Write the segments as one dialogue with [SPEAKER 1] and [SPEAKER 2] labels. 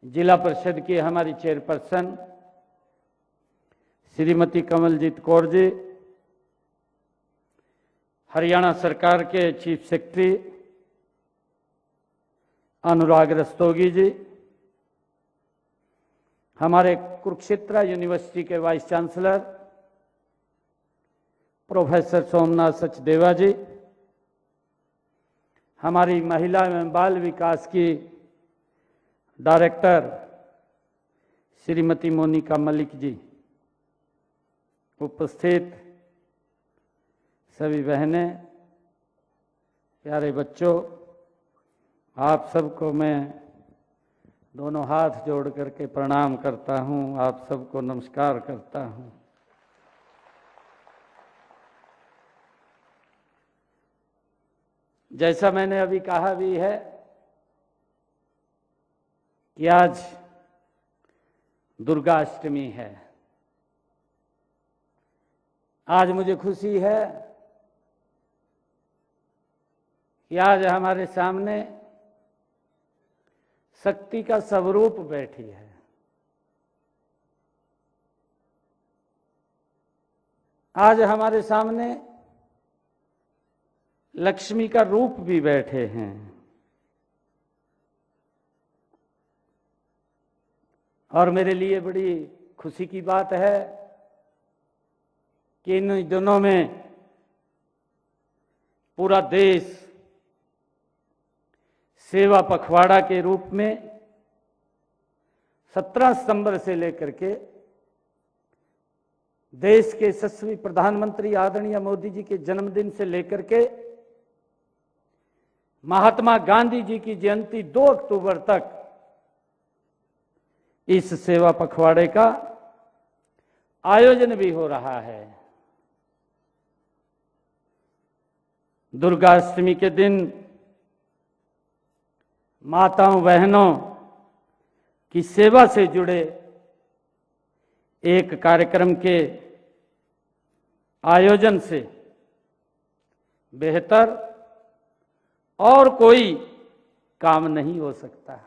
[SPEAKER 1] जिला परिषद की हमारी चेयरपर्सन श्रीमती कमलजीत कौर जी, हरियाणा सरकार के चीफ सेक्रेटरी अनुराग रस्तोगी जी, हमारे कुरुक्षेत्र यूनिवर्सिटी के vice chancellor professor Somnath Sachdeva ji, हमारी महिला एवं बाल विकास की डायरेक्टर श्रीमती मोनिका मलिक जी, उपस्थित सभी बहनें, प्यारे बच्चों, आप सबको मैं दोनों हाथ जोड़ करके प्रणाम करता हूं, आप सबको नमस्कार करता हूं। जैसा मैंने अभी कहा भी है कि आज दुर्गाष्टमी है। आज मुझे खुशी है कि आज हमारे सामने शक्ति का स्वरूप बैठी है। आज हमारे सामने लक्ष्मी का रूप भी बैठे हैं। और मेरे लिए बड़ी खुशी की बात है कि इन दिनों में पूरा देश सेवा पखवाड़ा के रूप में 17 सितंबर से लेकर के देश के यशस्वी प्रधानमंत्री आदरणीय मोदी जी के जन्मदिन से लेकर के महात्मा गांधी जी की जयंती 2 अक्टूबर तक इस सेवा पखवाड़े का आयोजन भी हो रहा है। दुर्गाष्टमी के दिन माताओं बहनों की सेवा से जुड़े एक कार्यक्रम के आयोजन से बेहतर और कोई काम नहीं हो सकता।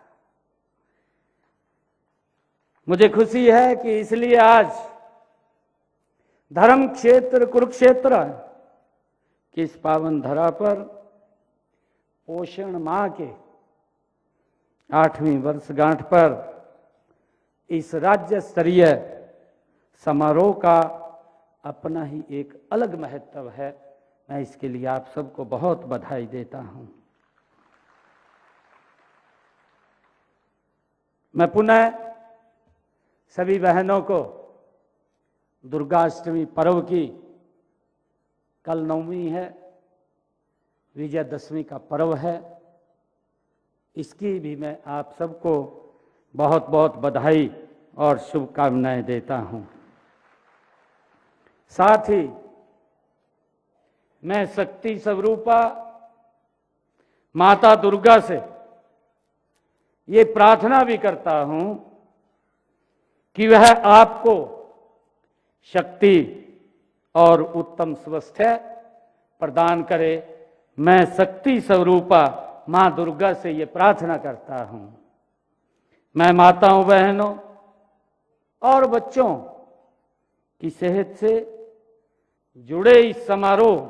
[SPEAKER 1] मुझे खुशी है कि इसलिए आज धर्म क्षेत्र कुरुक्षेत्र की इस पावन धरा पर पोषण माह के 8वीं वर्षगांठ पर इस राज्य स्तरीय समारोह का अपना ही एक अलग महत्व है। मैं इसके लिए आप सबको बहुत बधाई देता हूं। मैं पुनः सभी बहनों को दुर्गाष्टमी पर्व की, कल नवमी है, विजयदशमी का पर्व है, इसकी भी मैं आप सबको बहुत बहुत बधाई और शुभकामनाएं देता हूं। साथ ही मैं शक्ति स्वरूपा माता दुर्गा से ये प्रार्थना भी करता हूं कि वह आपको शक्ति और उत्तम स्वास्थ्य प्रदान करे। मैं शक्ति स्वरूपा मां दुर्गा से ये प्रार्थना करता हूं। मैं माताओं बहनों और बच्चों की सेहत से जुड़े इस समारोह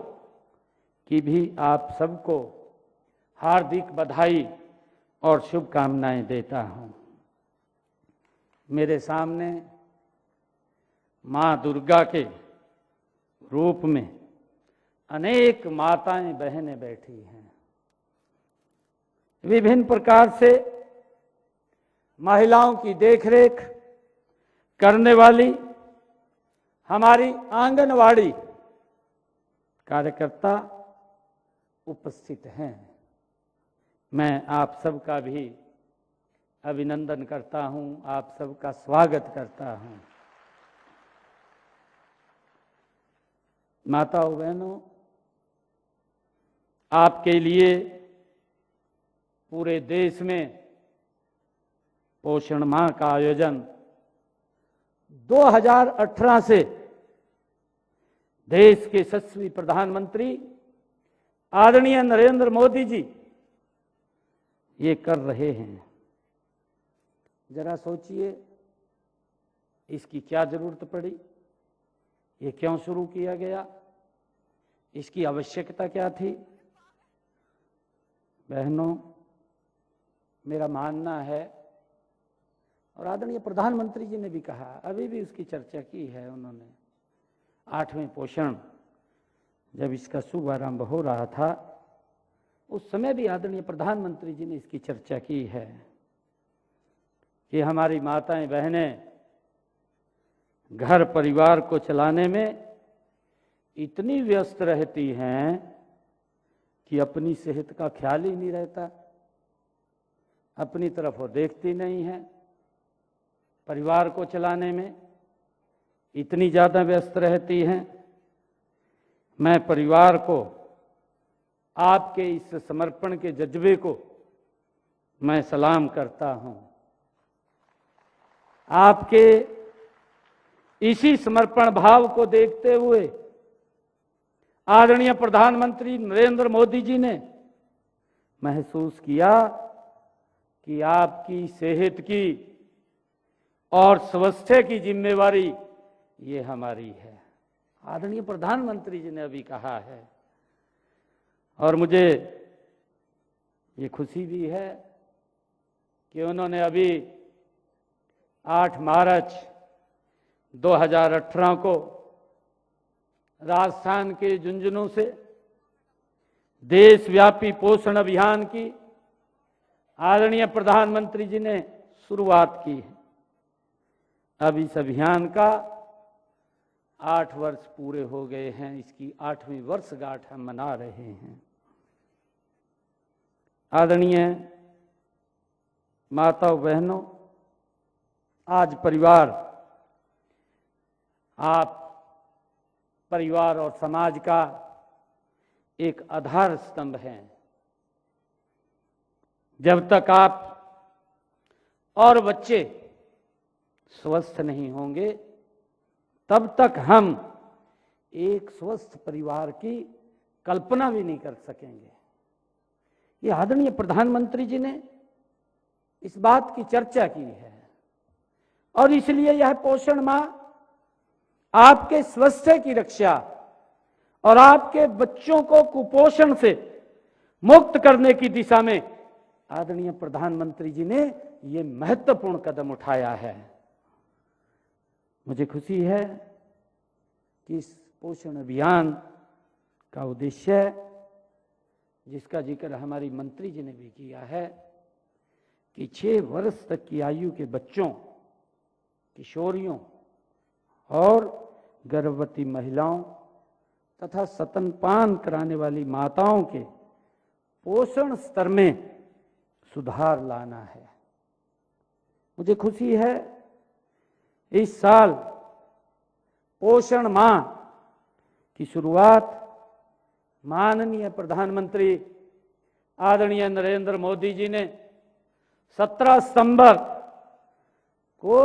[SPEAKER 1] की भी आप सबको हार्दिक बधाई और शुभकामनाएं देता हूं। मेरे सामने मां दुर्गा के रूप में अनेक माताएं बहनें बैठी हैं। विभिन्न प्रकार से महिलाओं की देखरेख करने वाली हमारी आंगनवाड़ी कार्यकर्ता उपस्थित हैं। मैं आप सबका भी अभिनंदन करता हूं, आप सबका स्वागत करता हूं। माताओं बहनों, आपके लिए पूरे देश में पोषण माह का आयोजन 2018 से देश के यशस्वी प्रधानमंत्री आदरणीय नरेंद्र मोदी जी ये कर रहे हैं। जरा सोचिए इसकी क्या जरूरत पड़ी, ये क्यों शुरू किया गया, इसकी आवश्यकता क्या थी। बहनों, मेरा मानना है, और आदरणीय प्रधानमंत्री जी ने भी कहा, अभी भी उसकी चर्चा की है उन्होंने, 8वें पोषण जब इसका शुभारंभ हो रहा था उस समय भी आदरणीय प्रधानमंत्री जी ने इसकी चर्चा की है कि हमारी माताएं बहनें घर परिवार को चलाने में इतनी व्यस्त रहती हैं कि अपनी सेहत का ख्याल ही नहीं रहता, अपनी तरफ वो देखती नहीं है। परिवार को चलाने में इतनी ज़्यादा व्यस्त रहती हैं। मैं परिवार को, आपके इस समर्पण के जज्बे को मैं सलाम करता हूं। आपके इसी समर्पण भाव को देखते हुए आदरणीय प्रधानमंत्री नरेंद्र मोदी जी ने महसूस किया कि आपकी सेहत की और स्वास्थ्य की जिम्मेवारी ये हमारी है। आदरणीय प्रधानमंत्री जी ने अभी कहा है, और मुझे ये खुशी भी है कि उन्होंने अभी 8 मार्च 2018 को राजस्थान के झुंझुनू से देशव्यापी पोषण अभियान की आदरणीय प्रधानमंत्री जी ने शुरुआत की है। अब इस अभियान का 8 वर्ष पूरे हो गए हैं, इसकी 8वीं वर्षगांठ हम मना रहे हैं। आदरणीय माताओं बहनों, आज परिवार, आप परिवार और समाज का एक आधार स्तंभ हैं। जब तक आप और बच्चे स्वस्थ नहीं होंगे तब तक हम एक स्वस्थ परिवार की कल्पना भी नहीं कर सकेंगे। ये आदरणीय प्रधानमंत्री जी ने इस बात की चर्चा की है, और इसलिए यह पोषण माह आपके स्वास्थ्य की रक्षा और आपके बच्चों को कुपोषण से मुक्त करने की दिशा में आदरणीय प्रधानमंत्री जी ने ये महत्वपूर्ण कदम उठाया है। मुझे खुशी है कि इस पोषण अभियान का उद्देश्य, जिसका जिक्र हमारी मंत्री जी ने भी किया है, कि 6 वर्ष तक की आयु के बच्चों, किशोरियों और गर्भवती महिलाओं तथा स्तनपान कराने वाली माताओं के पोषण स्तर में सुधार लाना है। मुझे खुशी है इस साल पोषण माह की शुरुआत माननीय प्रधानमंत्री आदरणीय नरेंद्र मोदी जी ने 17 सितंबर को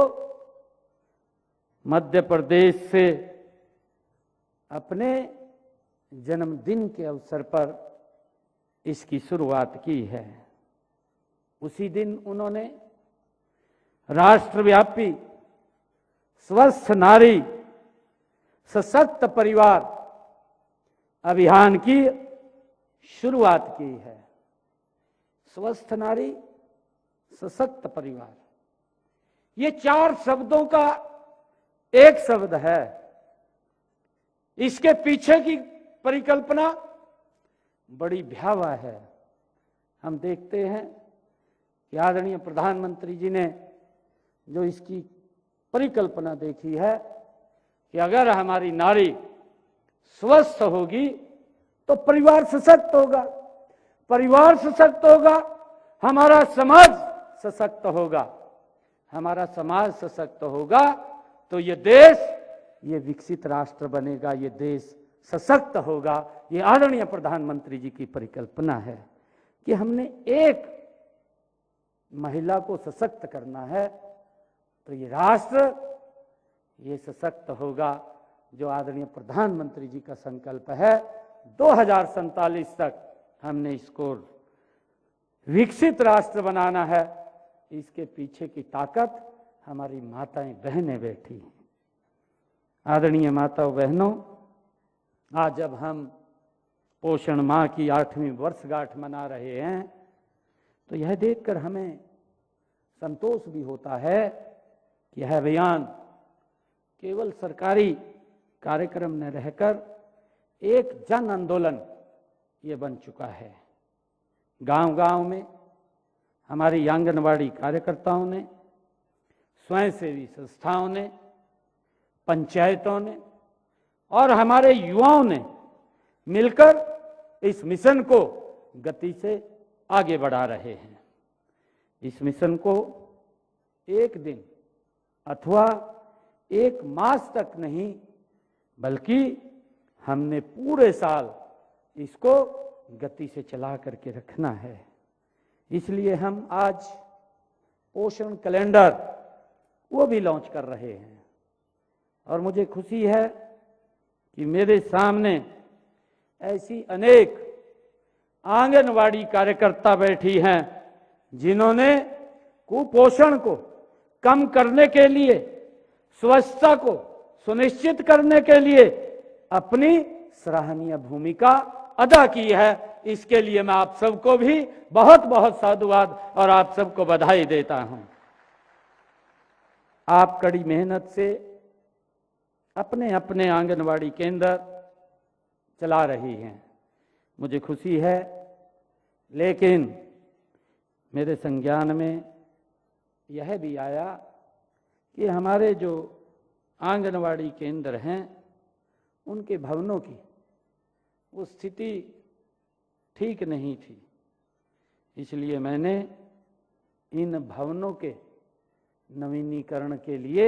[SPEAKER 1] मध्य प्रदेश से अपने जन्मदिन के अवसर पर इसकी शुरुआत की है। उसी दिन उन्होंने राष्ट्रव्यापी स्वस्थ नारी सशक्त परिवार अभियान की शुरुआत की है। स्वस्थ नारी सशक्त परिवार, ये 4 शब्दों का एक शब्द है। इसके पीछे की परिकल्पना बड़ी भयावह है। हम देखते हैं कि आदरणीय प्रधानमंत्री जी ने जो इसकी परिकल्पना देखी है कि अगर हमारी नारी स्वस्थ होगी तो परिवार सशक्त होगा, परिवार सशक्त होगा, हमारा समाज सशक्त होगा, हमारा समाज सशक्त होगा तो ये देश, ये विकसित राष्ट्र बनेगा, ये देश सशक्त होगा। ये आदरणीय प्रधानमंत्री जी की परिकल्पना है कि हमने एक महिला को सशक्त करना है तो ये राष्ट्र ये सशक्त होगा। जो आदरणीय प्रधानमंत्री जी का संकल्प है 2047 तक हमने इसको विकसित राष्ट्र बनाना है इसके पीछे की ताकत हमारी माताएं बहनें बैठी हैं। आदरणीय माताओं बहनों, आज जब हम पोषण माह की 8वीं वर्षगांठ मना रहे हैं तो यह देखकर हमें संतोष भी होता है कि यह अभियान केवल सरकारी कार्यक्रम न रहकर एक जन आंदोलन ये बन चुका है। गांव-गांव में हमारी आंगनवाड़ी कार्यकर्ताओं ने, स्वयंसेवी संस्थाओं ने, पंचायतों ने और हमारे युवाओं ने मिलकर इस मिशन को गति से आगे बढ़ा रहे हैं। इस मिशन को एक दिन अथवा एक मास तक नहीं, बल्कि हमने पूरे साल इसको गति से चला करके रखना है। इसलिए हम आज पोषण कैलेंडर वो भी लॉन्च कर रहे हैं और मुझे खुशी है कि मेरे सामने ऐसी अनेक आंगनवाड़ी कार्यकर्ता बैठी हैं जिन्होंने कुपोषण को कम करने के लिए, स्वच्छता को सुनिश्चित करने के लिए अपनी सराहनीय भूमिका अदा की है। इसके लिए मैं आप सबको भी बहुत बहुत साधुवाद और आप सबको बधाई देता हूं। आप कड़ी मेहनत से अपने अपने आंगनवाड़ी केंद्र चला रही हैं, मुझे खुशी है। लेकिन मेरे संज्ञान में यह भी आया कि हमारे जो आंगनवाड़ी केंद्र हैं उनके भवनों की वो स्थिति ठीक नहीं थी। इसलिए मैंने इन भवनों के नवीनीकरण के लिए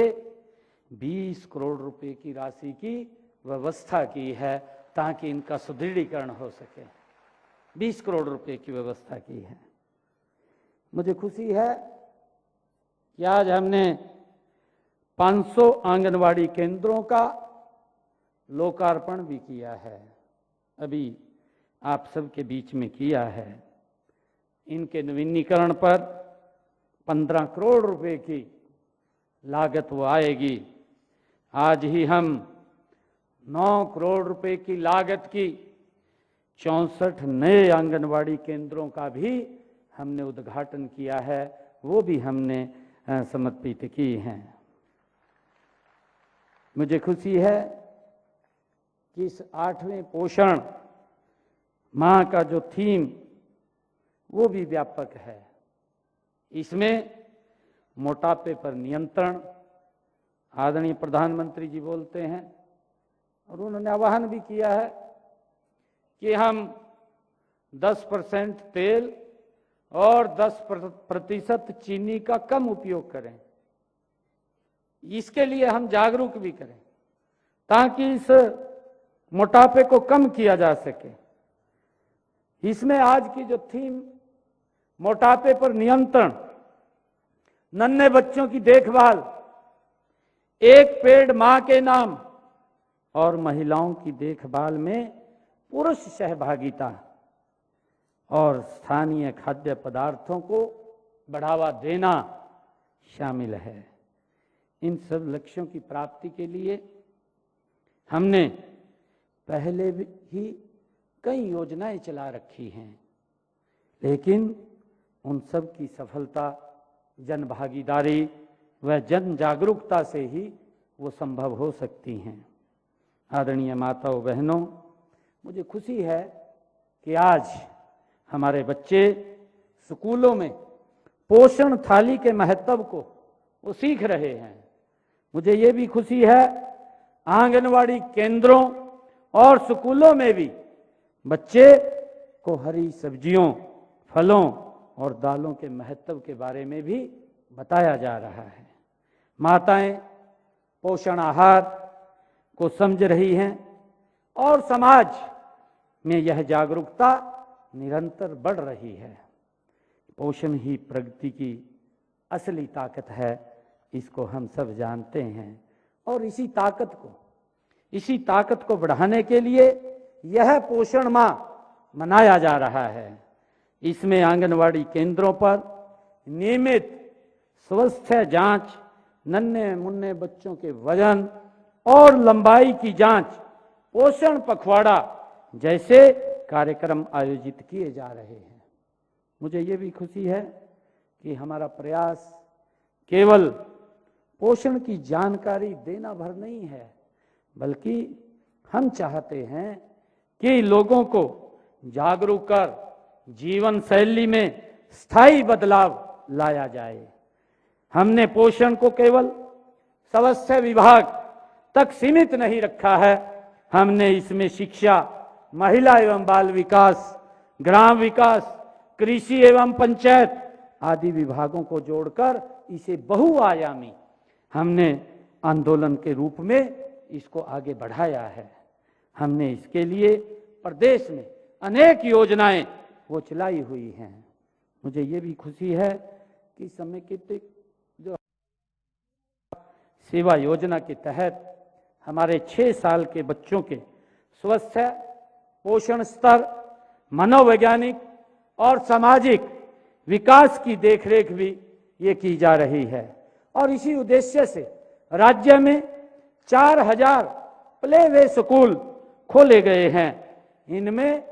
[SPEAKER 1] 20 करोड़ रुपए की राशि की व्यवस्था की है ताकि इनका सुदृढ़ीकरण हो सके। 20 करोड़ रुपए की व्यवस्था की है। मुझे खुशी है कि आज हमने 500 आंगनवाड़ी केंद्रों का लोकार्पण भी किया है, अभी आप सबके बीच में किया है। इनके नवीनीकरण पर 15 करोड़ रुपए की लागत वो आएगी। आज ही हम 9 करोड़ रुपए की लागत की 64 नए आंगनवाड़ी केंद्रों का भी हमने उद्घाटन किया है, वो भी हमने समर्पित की हैं। मुझे खुशी है कि इस 8वें पोषण माह का जो थीम वो भी व्यापक है। इसमें मोटापे पर नियंत्रण, आदरणीय प्रधानमंत्री जी बोलते हैं और उन्होंने आह्वान भी किया है कि हम 10% तेल और 10% चीनी का कम उपयोग करें। इसके लिए हम जागरूक भी करें ताकि इस मोटापे को कम किया जा सके। इसमें आज की जो थीम मोटापे पर नियंत्रण, नन्हे बच्चों की देखभाल, एक पेड़ मां के नाम और महिलाओं की देखभाल में पुरुष सहभागिता और स्थानीय खाद्य पदार्थों को बढ़ावा देना शामिल है। इन सब लक्ष्यों की प्राप्ति के लिए हमने पहले ही कई योजनाएं चला रखी हैं, लेकिन उन सब की सफलता जन भागीदारी व जन जागरूकता से ही वो संभव हो सकती हैं। आदरणीय माताओं बहनों, मुझे खुशी है कि आज हमारे बच्चे स्कूलों में पोषण थाली के महत्व को वो सीख रहे हैं। मुझे ये भी खुशी है आंगनवाड़ी केंद्रों और स्कूलों में भी बच्चे को हरी सब्जियों, फलों और दालों के महत्व के बारे में भी बताया जा रहा है। माताएं पोषण आहार को समझ रही हैं और समाज में यह जागरूकता निरंतर बढ़ रही है। पोषण ही प्रगति की असली ताकत है, इसको हम सब जानते हैं। और इसी ताकत को बढ़ाने के लिए यह पोषण माह मनाया जा रहा है। इसमें आंगनवाड़ी केंद्रों पर नियमित स्वास्थ्य जांच, नन्हे मुन्ने बच्चों के वजन और लंबाई की जांच, पोषण पखवाड़ा जैसे कार्यक्रम आयोजित किए जा रहे हैं। मुझे ये भी खुशी है कि हमारा प्रयास केवल पोषण की जानकारी देना भर नहीं है, बल्कि हम चाहते हैं कि लोगों को जागरूक कर जीवन शैली में स्थायी बदलाव लाया जाए। हमने पोषण को केवल स्वास्थ्य विभाग तक सीमित नहीं रखा है, हमने इसमें शिक्षा, महिला एवं बाल विकास, ग्राम विकास, कृषि एवं पंचायत आदि विभागों को जोड़कर इसे बहुआयामी हमने आंदोलन के रूप में इसको आगे बढ़ाया है। हमने इसके लिए प्रदेश में अनेक योजनाएं वो चलाई हुई हैं। मुझे ये भी खुशी है कि समेकित जो सेवा योजना के तहत हमारे 6 साल के बच्चों के स्वास्थ्य, पोषण स्तर, मनोवैज्ञानिक और सामाजिक विकास की देखरेख भी ये की जा रही है। और इसी उद्देश्य से राज्य में 4000 प्ले वे स्कूल खोले गए हैं। इनमें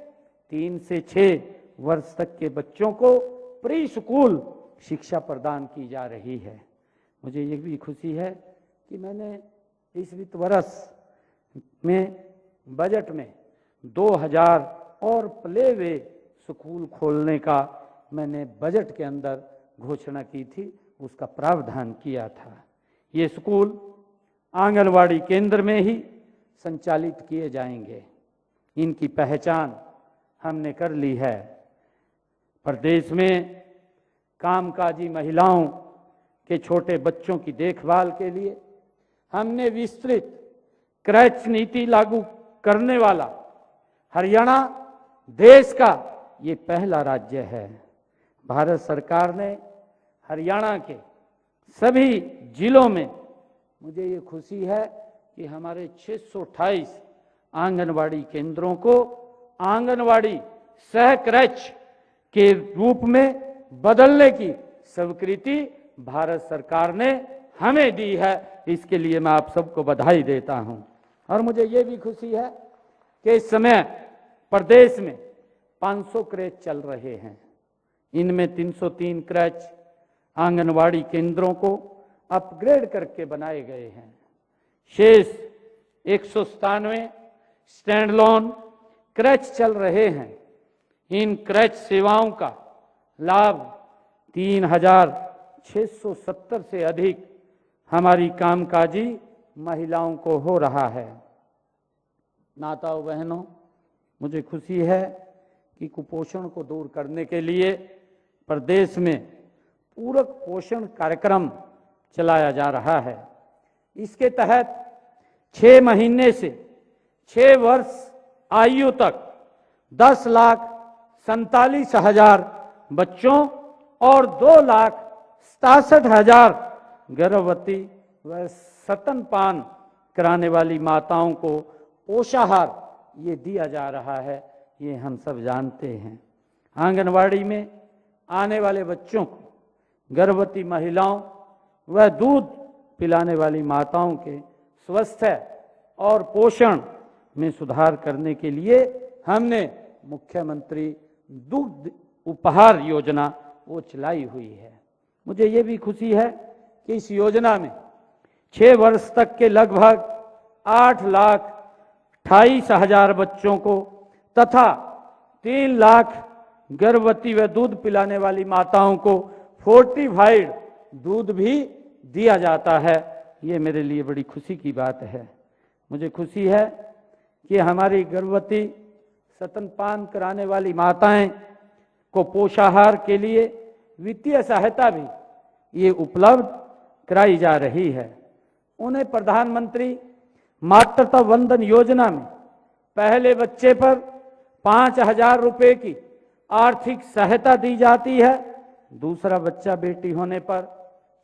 [SPEAKER 1] 3 से 6 वर्ष तक के बच्चों को प्री स्कूल शिक्षा प्रदान की जा रही है। मुझे ये भी खुशी है कि मैंने इस वित्त वर्ष में बजट में 2000 और प्ले वे स्कूल खोलने का मैंने बजट के अंदर घोषणा की थी, उसका प्रावधान किया था। ये स्कूल आंगनवाड़ी केंद्र में ही संचालित किए जाएंगे। इनकी पहचान हमने कर ली है। प्रदेश में कामकाजी महिलाओं के छोटे बच्चों की देखभाल के लिए हमने विस्तृत क्रैच नीति लागू करने वाला हरियाणा देश का ये पहला राज्य है। भारत सरकार ने हरियाणा के सभी जिलों में, मुझे ये खुशी है कि हमारे 628 आंगनवाड़ी केंद्रों को आंगनवाड़ी सह क्रैच के रूप में बदलने की स्वीकृति भारत सरकार ने हमें दी है। इसके लिए मैं आप सबको बधाई देता हूं। और मुझे ये भी खुशी है कि इस समय प्रदेश में 500 क्रैच चल रहे हैं। इनमें 303 क्रैच आंगनवाड़ी केंद्रों को अपग्रेड करके बनाए गए हैं। शेष 197 स्टैंड लोन क्रैच चल रहे हैं। इन क्रैच सेवाओं का लाभ 3670 से अधिक हमारी कामकाजी महिलाओं को हो रहा है। माताओं बहनों, मुझे खुशी है कि कुपोषण को दूर करने के लिए प्रदेश में पूरक पोषण कार्यक्रम चलाया जा रहा है। इसके तहत 6 महीने से 6 वर्ष आयु तक 10,47,000 बच्चों और 2,67,000 गर्भवती व स्तनपान कराने वाली माताओं को पोषाहार ये दिया जा रहा है, ये हम सब जानते हैं। आंगनवाड़ी में आने वाले बच्चों को, गर्भवती महिलाओं व दूध पिलाने वाली माताओं के स्वास्थ्य और पोषण में सुधार करने के लिए हमने मुख्यमंत्री दुग्ध उपहार योजना वो चलाई हुई है। मुझे ये भी खुशी है कि इस योजना में 6 वर्ष तक के लगभग 8,28,000 बच्चों को तथा 3 लाख गर्भवती व दूध पिलाने वाली माताओं को फोर्टिफाइड दूध भी दिया जाता है। ये मेरे लिए बड़ी खुशी की बात है। मुझे खुशी है कि हमारी गर्भवती स्तनपान कराने वाली माताएं को पोषाहार के लिए वित्तीय सहायता भी ये उपलब्ध कराई जा रही है। उन्हें प्रधानमंत्री मातृत्व वंदन योजना में पहले बच्चे पर 5,000 रुपए की आर्थिक सहायता दी जाती है। दूसरा बच्चा बेटी होने पर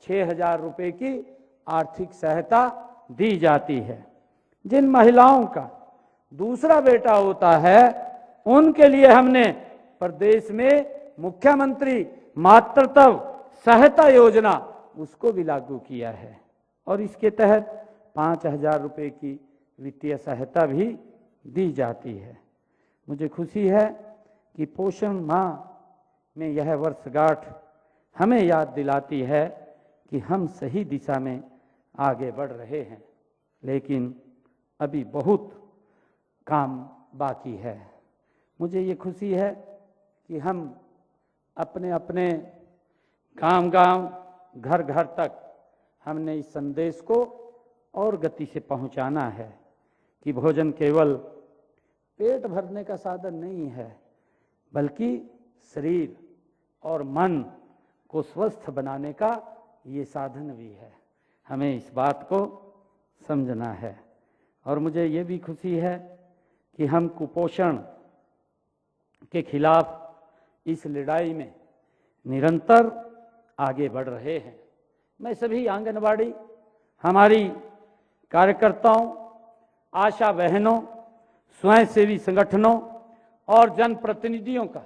[SPEAKER 1] 6,000 रुपए की आर्थिक सहायता दी जाती है। जिन महिलाओं का दूसरा बेटा होता है उनके लिए हमने प्रदेश में मुख्यमंत्री मातृत्व सहायता योजना उसको भी लागू किया है और इसके तहत 5,000 रुपये की वित्तीय सहायता भी दी जाती है। मुझे खुशी है कि पोषण माह में यह वर्षगांठ हमें याद दिलाती है कि हम सही दिशा में आगे बढ़ रहे हैं, लेकिन अभी बहुत काम बाकी है। मुझे ये खुशी है कि हम अपने अपने गांव-गांव, घर-घर तक हमने इस संदेश को और गति से पहुंचाना है कि भोजन केवल पेट भरने का साधन नहीं है, बल्कि शरीर और मन को स्वस्थ बनाने का ये साधन भी है। हमें इस बात को समझना है। और मुझे ये भी खुशी है कि हम कुपोषण के खिलाफ इस लड़ाई में निरंतर आगे बढ़ रहे हैं। मैं सभी आंगनबाड़ी, हमारी कार्यकर्ताओं, आशा बहनों, स्वयंसेवी संगठनों और जनप्रतिनिधियों का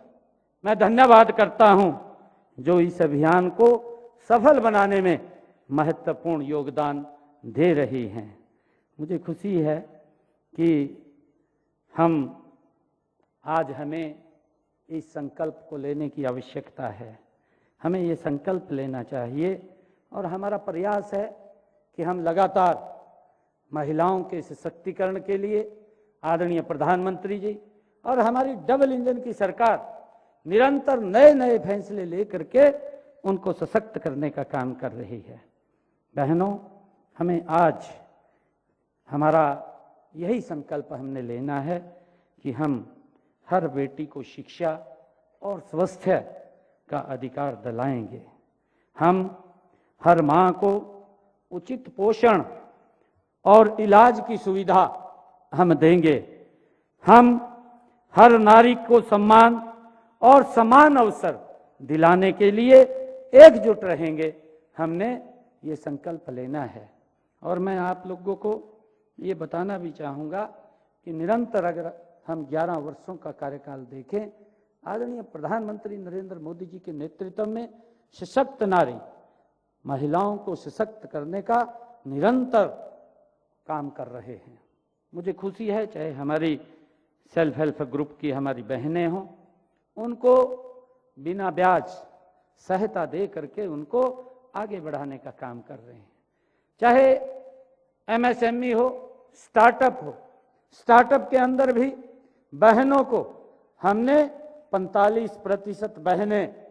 [SPEAKER 1] मैं धन्यवाद करता हूं, जो इस अभियान को सफल बनाने में महत्वपूर्ण योगदान दे रही हैं। मुझे खुशी है कि हमें इस संकल्प को लेने की आवश्यकता है। हमें ये संकल्प लेना चाहिए और हमारा प्रयास है कि हम लगातार महिलाओं के सशक्तिकरण के लिए आदरणीय प्रधानमंत्री जी और हमारी डबल इंजन की सरकार निरंतर नए नए फैसले लेकर के उनको सशक्त करने का काम कर रही है। बहनों, हमें आज हमारा यही संकल्प हमने लेना है कि हम हर बेटी को शिक्षा और स्वास्थ्य का अधिकार दिलाएंगे। हम हर मां को उचित पोषण और इलाज की सुविधा हम देंगे। हम हर नारी को सम्मान और समान अवसर दिलाने के लिए एकजुट रहेंगे। हमने ये संकल्प लेना है। और मैं आप लोगों को ये बताना भी चाहूँगा कि निरंतर अगर हम 11 वर्षों का कार्यकाल देखें, आदरणीय प्रधानमंत्री नरेंद्र मोदी जी के नेतृत्व में सशक्त नारी, महिलाओं को सशक्त करने का निरंतर काम कर रहे हैं। मुझे खुशी है, चाहे हमारी सेल्फ हेल्प ग्रुप की हमारी बहनें हों, उनको बिना ब्याज सहायता दे करके उनको आगे बढ़ाने का काम कर रहे हैं। चाहे एमएसएमई हो, स्टार्टअप हो, स्टार्टअप के अंदर भी बहनों को हमने 45% बहनें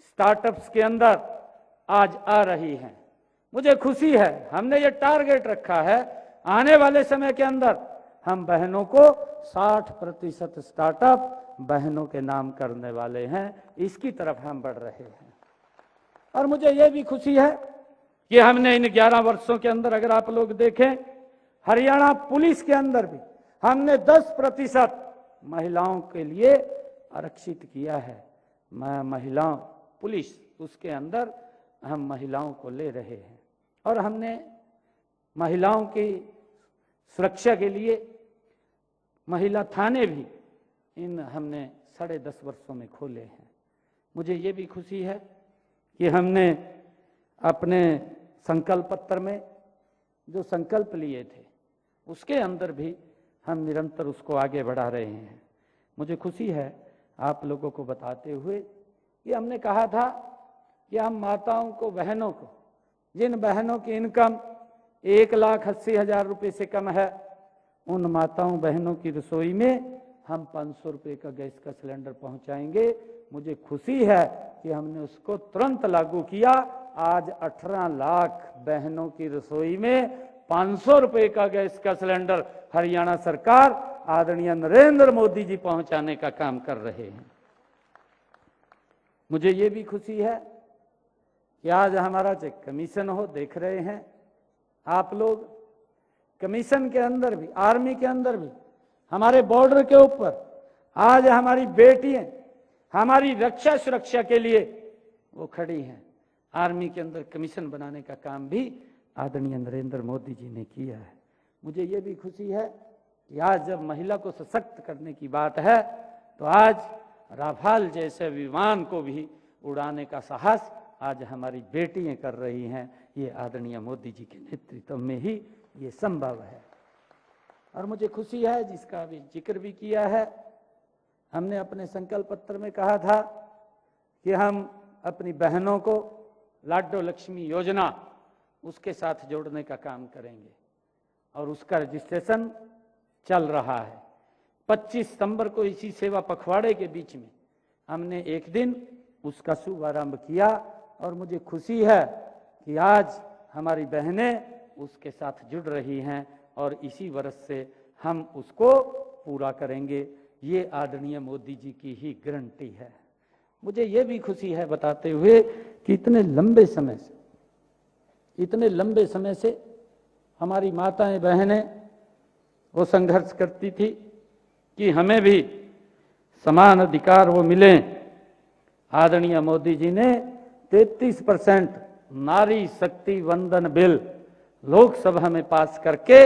[SPEAKER 1] स्टार्टअप्स के अंदर आज आ रही हैं। मुझे खुशी है, हमने ये टारगेट रखा है, आने वाले समय के अंदर हम बहनों को 60% स्टार्टअप बहनों के नाम करने वाले हैं। इसकी तरफ हम बढ़ रहे हैं। और मुझे ये भी खुशी है कि हमने इन 11 वर्षों के अंदर, अगर आप लोग देखें, हरियाणा पुलिस के अंदर भी हमने 10% महिलाओं के लिए आरक्षित किया है। महिलाओं पुलिस, उसके अंदर हम महिलाओं को ले रहे हैं। और हमने महिलाओं की सुरक्षा के लिए महिला थाने भी हमने 10.5 वर्षों में खोले हैं। मुझे ये भी खुशी है कि हमने अपने संकल्प पत्र में जो संकल्प लिए थे, उसके अंदर भी हम निरंतर उसको आगे बढ़ा रहे हैं। मुझे खुशी है आप लोगों को बताते हुए कि हमने कहा था कि हम माताओं को, बहनों को, जिन बहनों की इनकम 1,80,000 रुपये से कम है, उन माताओं बहनों की रसोई में हम 500 रुपये का गैस का सिलेंडर पहुंचाएंगे। मुझे खुशी है कि हमने उसको तुरंत लागू किया। आज 18 लाख बहनों की रसोई में 500 रुपये का गैस का सिलेंडर हरियाणा सरकार आदरणीय नरेंद्र मोदी जी पहुंचाने का काम कर रहे हैं। मुझे ये भी खुशी है कि आज हमारा जो कमीशन हो, देख रहे हैं आप लोग, कमीशन के अंदर भी, आर्मी के अंदर भी, हमारे बॉर्डर के ऊपर आज हमारी बेटियां हमारी रक्षा सुरक्षा के लिए वो खड़ी हैं। आर्मी के अंदर कमीशन बनाने का काम भी आदरणीय नरेंद्र मोदी जी ने किया है। मुझे ये भी खुशी है कि आज जब महिला को सशक्त करने की बात है, तो आज राफाल जैसे विमान को भी उड़ाने का साहस आज हमारी बेटियां कर रही हैं, ये आदरणीय मोदी जी के नेतृत्व में ही ये संभव है। और मुझे खुशी है, जिसका अभी जिक्र भी किया है, हमने अपने संकल्प पत्र में कहा था कि हम अपनी बहनों को लाडो लक्ष्मी योजना उसके साथ जोड़ने का काम करेंगे और उसका रजिस्ट्रेशन चल रहा है। 25 सितंबर को इसी सेवा पखवाड़े के बीच में हमने एक दिन उसका शुभारंभ किया और मुझे खुशी है कि आज हमारी बहनें उसके साथ जुड़ रही हैं और इसी वर्ष से हम उसको पूरा करेंगे। ये आदरणीय मोदी जी की ही गारंटी है। मुझे ये भी खुशी है बताते हुए कि इतने लंबे समय से हमारी माताएं बहनें वो संघर्ष करती थी कि हमें भी समान अधिकार वो मिले। आदरणीय मोदी जी ने 33% नारी शक्ति वंदन बिल लोकसभा में पास करके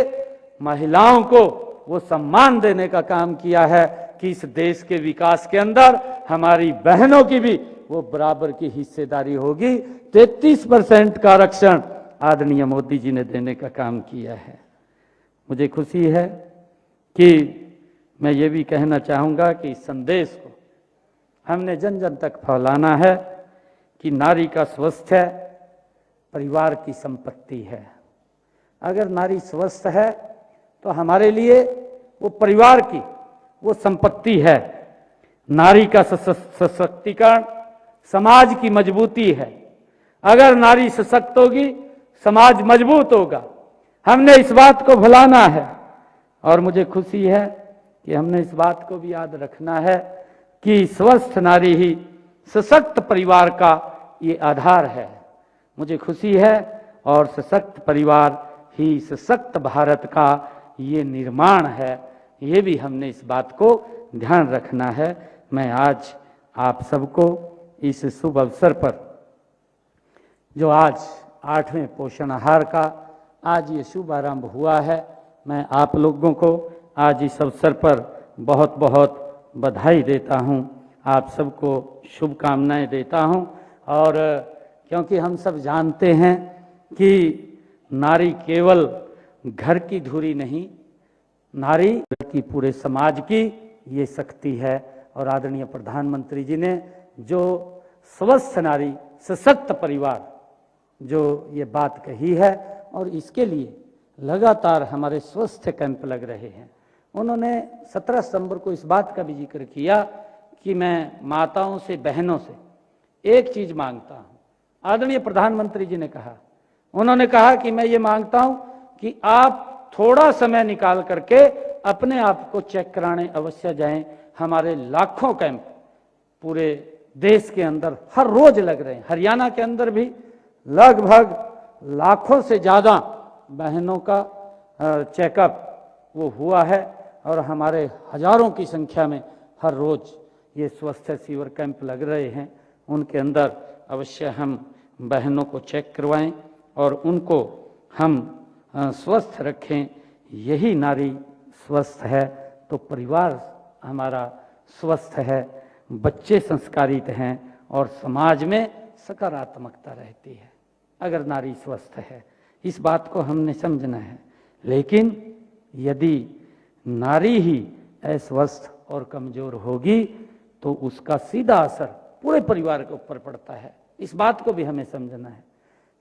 [SPEAKER 1] महिलाओं को वो सम्मान देने का काम किया है कि इस देश के विकास के अंदर हमारी बहनों की भी वो बराबर की हिस्सेदारी होगी। 33% का आरक्षण आदरणीय मोदी जी ने देने का काम किया है। मुझे खुशी है कि मैं ये भी कहना चाहूँगा कि इस संदेश को हमने जन जन तक फैलाना है कि नारी का स्वास्थ्य परिवार की संपत्ति है। अगर नारी स्वस्थ है तो हमारे लिए वो परिवार की वो संपत्ति है। नारी का सशक्तिकरण समाज की मजबूती है। अगर नारी सशक्त होगी समाज मजबूत होगा। हमने इस बात को भुलाना है और मुझे खुशी है कि हमने इस बात को भी याद रखना है कि स्वस्थ नारी ही सशक्त परिवार का ये आधार है। मुझे खुशी है और सशक्त परिवार ही सशक्त भारत का ये निर्माण है। ये भी हमने इस बात को ध्यान रखना है। मैं आज आप सबको इस शुभ अवसर पर, जो आज 8वें पोषण आहार का आज ये शुभारंभ हुआ है, मैं आप लोगों को आज इस अवसर पर बहुत बहुत बधाई देता हूँ। आप सबको शुभकामनाएं देता हूँ। और क्योंकि हम सब जानते हैं कि नारी केवल घर की धुरी नहीं, नारी की पूरे समाज की ये शक्ति है। और आदरणीय प्रधानमंत्री जी ने जो स्वस्थ नारी सशक्त परिवार जो ये बात कही है, और इसके लिए लगातार हमारे स्वास्थ्य कैंप लग रहे हैं। उन्होंने 17 सितंबर को इस बात का भी जिक्र किया कि मैं माताओं से, बहनों से एक चीज मांगता हूं। आदरणीय प्रधानमंत्री जी ने कहा, उन्होंने कहा कि मैं ये मांगता हूं कि आप थोड़ा समय निकाल करके अपने आप को चेक कराने अवश्य जाएं। हमारे लाखों कैंप पूरे देश के अंदर हर रोज लग रहे हैं। हरियाणा के अंदर भी लगभग लाखों से ज़्यादा बहनों का चेकअप वो हुआ है और हमारे हजारों की संख्या में हर रोज ये स्वास्थ्य शिविर कैंप लग रहे हैं। उनके अंदर अवश्य हम बहनों को चेक करवाएं और उनको हम स्वस्थ रखें। यही नारी स्वस्थ है तो परिवार हमारा स्वस्थ है, बच्चे संस्कारित हैं और समाज में सकारात्मकता रहती है अगर नारी स्वस्थ है। इस बात को हमने समझना है। लेकिन यदि नारी ही अस्वस्थ और कमजोर होगी तो उसका सीधा असर पूरे परिवार के ऊपर पड़ता है। इस बात को भी हमें समझना है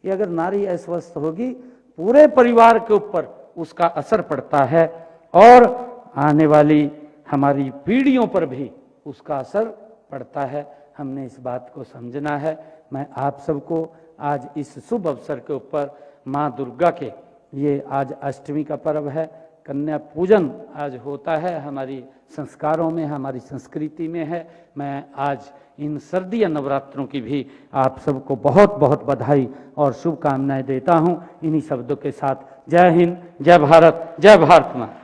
[SPEAKER 1] कि अगर नारी अस्वस्थ होगी पूरे परिवार के ऊपर उसका असर पड़ता है और आने वाली हमारी पीढ़ियों पर भी उसका असर पड़ता है। हमने इस बात को समझना है। मैं आप सबको आज इस शुभ अवसर के ऊपर माँ दुर्गा के, ये आज अष्टमी का पर्व है, कन्या पूजन आज होता है, हमारी संस्कारों में, हमारी संस्कृति में है। मैं आज इन सर्दी नवरात्रों की भी आप सबको बहुत बहुत बधाई और शुभकामनाएं देता हूं। इन्हीं शब्दों के साथ जय हिंद, जय भारत, जय भारत माँ।